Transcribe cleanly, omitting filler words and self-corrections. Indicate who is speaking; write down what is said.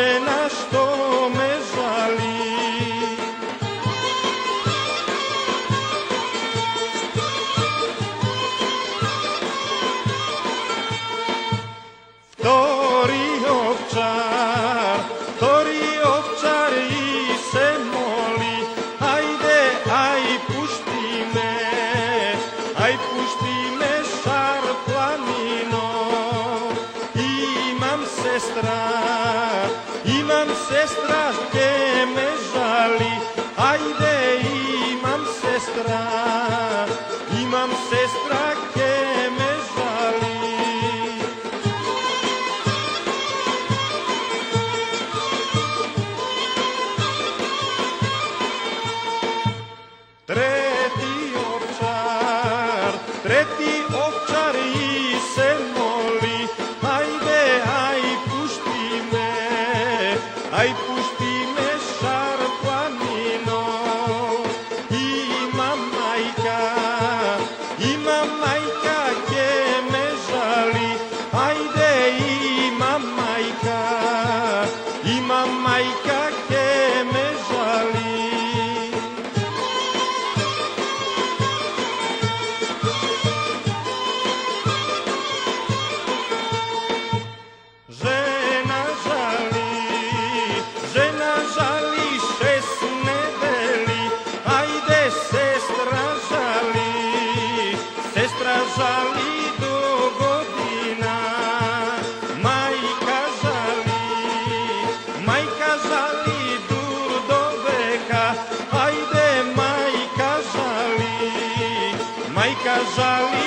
Speaker 1: žena što me žali. Vtori ovčar i se moli, ajde, aj pušti me šar planino. Imam sestra ke me žali, ajde, imam sestra ke me žali. Treti ovčar i se moli, ajde, aj pušti me šar planino. Ima majka ke me žali, ajde, ima majka ke me žali. Žena žali 6 nedeli, ajde sestra žali do godina. Majka žali dur do veka, ajde majka žali